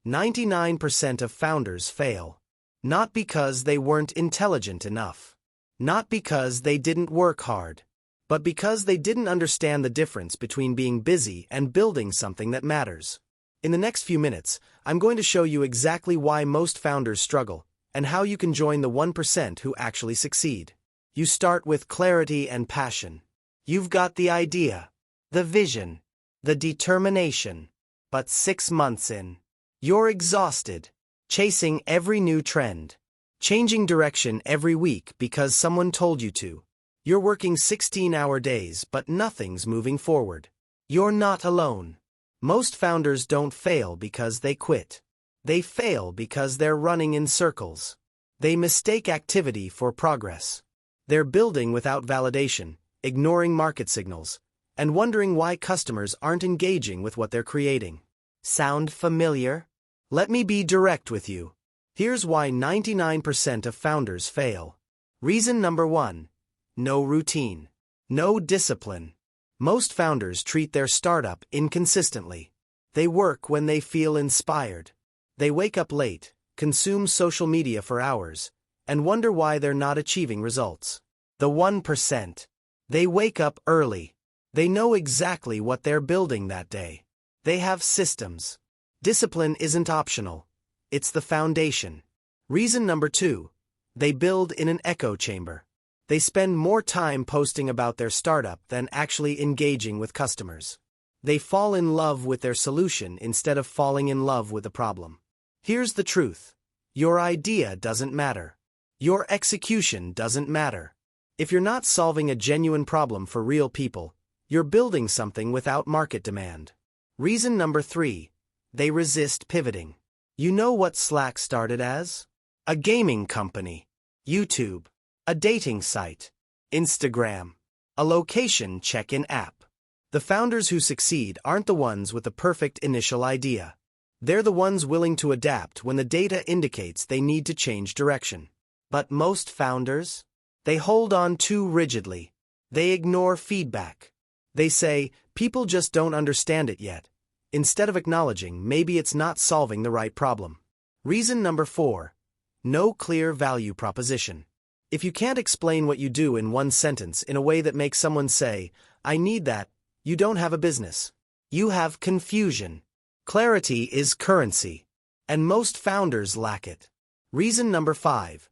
99% of founders fail. Not because they weren't intelligent enough. Not because they didn't work hard. But because they didn't understand the difference between being busy and building something that matters. In the next few minutes, I'm going to show you exactly why most founders struggle, and how you can join the 1% who actually succeed. You start with clarity and passion. You've got the idea, the vision, the determination. But 6 months in, you're exhausted, chasing every new trend, changing direction every week because someone told you to. You're working 16-hour days, but nothing's moving forward. You're not alone. Most founders don't fail because they quit. They fail because they're running in circles. They mistake activity for progress. They're building without validation, ignoring market signals, and wondering why customers aren't engaging with what they're creating. Sound familiar? Let me be direct with you. Here's why 99% of founders fail. Reason number 1. No routine. No discipline. Most founders treat their startup inconsistently. They work when they feel inspired. They wake up late, consume social media for hours, and wonder why they're not achieving results. The 1%. They wake up early. They know exactly what they're building that day. They have systems. Discipline isn't optional. It's the foundation. Reason number 2. They build in an echo chamber. They spend more time posting about their startup than actually engaging with customers. They fall in love with their solution instead of falling in love with the problem. Here's the truth. Your idea doesn't matter. Your execution doesn't matter. If you're not solving a genuine problem for real people, you're building something without market demand. Reason number 3. They resist pivoting. You know what Slack started as? A gaming company. YouTube. A dating site. Instagram. A location check-in app. The founders who succeed aren't the ones with the perfect initial idea. They're the ones willing to adapt when the data indicates they need to change direction. But most founders? They hold on too rigidly. They ignore feedback. They say, people just don't understand it yet, instead of acknowledging maybe it's not solving the right problem. Reason number 4. No clear value proposition. If you can't explain what you do in one sentence in a way that makes someone say, I need that, you don't have a business. You have confusion. Clarity is currency. And most founders lack it. Reason number 5.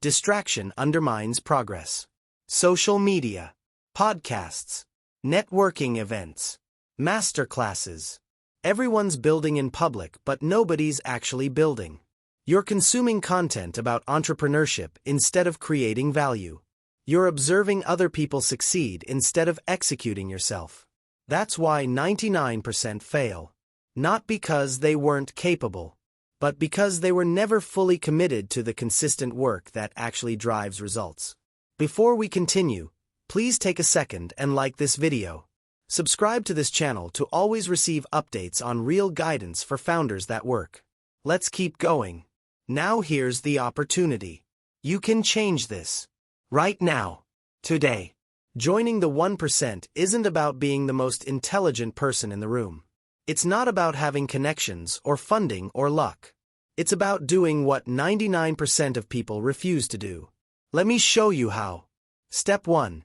Distraction undermines progress. Social media, podcasts, networking events, masterclasses. Everyone's building in public, but nobody's actually building. You're consuming content about entrepreneurship instead of creating value. You're observing other people succeed instead of executing yourself. That's why 99% fail. Not because they weren't capable, but because they were never fully committed to the consistent work that actually drives results. Before we continue, please take a second and like this video. Subscribe to this channel to always receive updates on real guidance for founders that work. Let's keep going. Now here's the opportunity. You can change this. Right now. Today. Joining the 1% isn't about being the most intelligent person in the room. It's not about having connections or funding or luck. It's about doing what 99% of people refuse to do. Let me show you how. Step 1.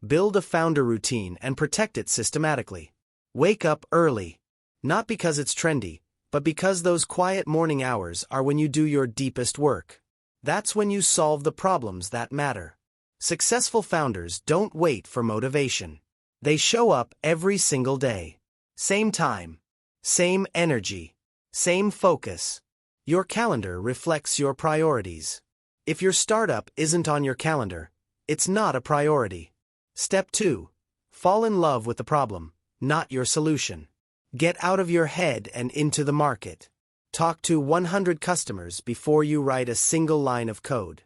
Build a founder routine and protect it systematically. Wake up early. Not because it's trendy, but because those quiet morning hours are when you do your deepest work. That's when you solve the problems that matter. Successful founders don't wait for motivation. They show up every single day. Same time. Same energy. Same focus. Your calendar reflects your priorities. If your startup isn't on your calendar, it's not a priority. Step 2. Fall in love with the problem, not your solution. Get out of your head and into the market. Talk to 100 customers before you write a single line of code.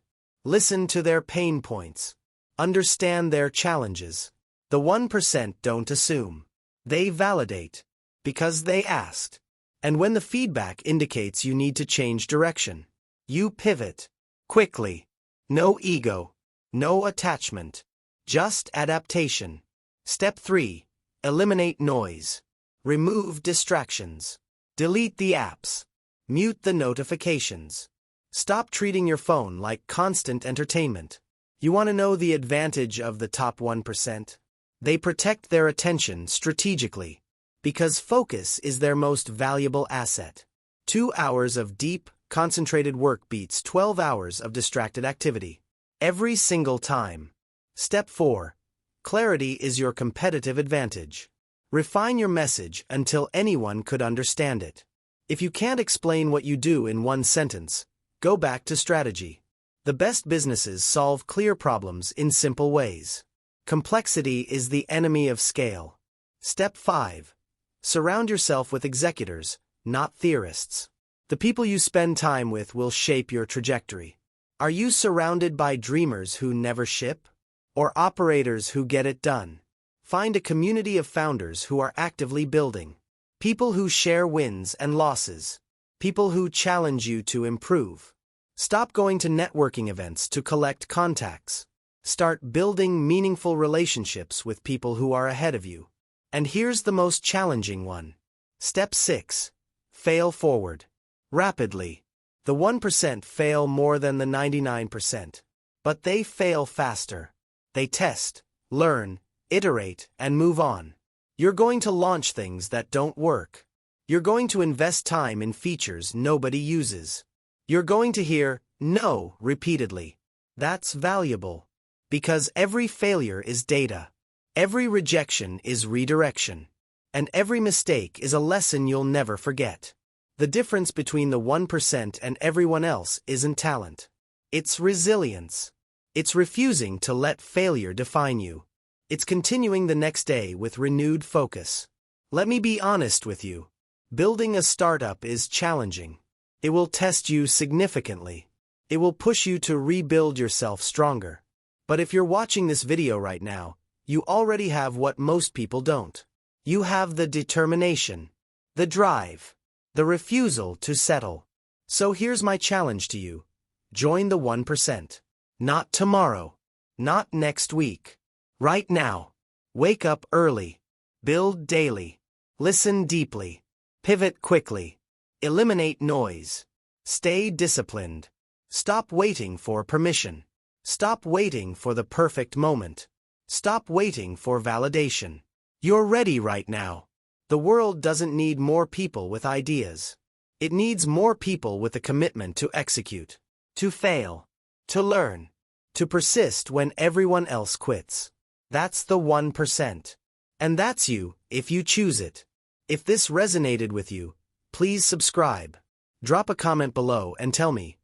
Listen to their pain points. Understand their challenges. The 1% don't assume. They validate. Because they asked. And when the feedback indicates you need to change direction, you pivot. Quickly. No ego. No attachment. Just adaptation. Step 3. Eliminate noise. Remove distractions. Delete the apps. Mute the notifications. Stop treating your phone like constant entertainment. You want to know the advantage of the top 1%? They protect their attention strategically, because focus is their most valuable asset. 2 hours of deep, concentrated work beats 12 hours of distracted activity. Every single time. Step 4. Clarity is your competitive advantage. Refine your message until anyone could understand it. If you can't explain what you do in one sentence, go back to strategy. The best businesses solve clear problems in simple ways. Complexity is the enemy of scale. Step 5. Surround yourself with executors, not theorists. The people you spend time with will shape your trajectory. Are you surrounded by dreamers who never ship? Or operators who get it done? Find a community of founders who are actively building. People who share wins and losses. People who challenge you to improve. Stop going to networking events to collect contacts. Start building meaningful relationships with people who are ahead of you. And here's the most challenging one. Step 6. Fail forward. Rapidly. The 1% fail more than the 99%. But they fail faster. They test, learn, iterate, and move on. You're going to launch things that don't work. You're going to invest time in features nobody uses. You're going to hear no repeatedly. That's valuable. Because every failure is data. Every rejection is redirection. And every mistake is a lesson you'll never forget. The difference between the 1% and everyone else isn't talent. It's resilience. It's refusing to let failure define you. It's continuing the next day with renewed focus. Let me be honest with you. Building a startup is challenging. It will test you significantly. It will push you to rebuild yourself stronger. But if you're watching this video right now, you already have what most people don't. You have the determination, the drive, the refusal to settle. So here's my challenge to you. Join the 1%. Not tomorrow. Not next week. Right now. Wake up early. Build daily. Listen deeply. Pivot quickly. Eliminate noise. Stay disciplined. Stop waiting for permission. Stop waiting for the perfect moment. Stop waiting for validation. You're ready right now. The world doesn't need more people with ideas. It needs more people with a commitment to execute, to fail, to learn, to persist when everyone else quits. That's the 1%. And that's you, if you choose it. If this resonated with you, please subscribe. Drop a comment below and tell me,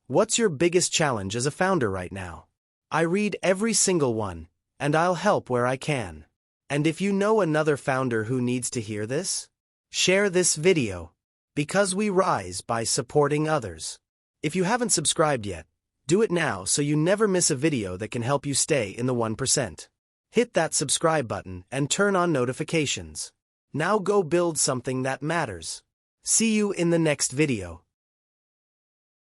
what's your biggest challenge as a founder right now? I read every single one, and I'll help where I can. And if you know another founder who needs to hear this, share this video, because we rise by supporting others. If you haven't subscribed yet, do it now so you never miss a video that can help you stay in the 1%. Hit that subscribe button and turn on notifications. Now go build something that matters. See you in the next video.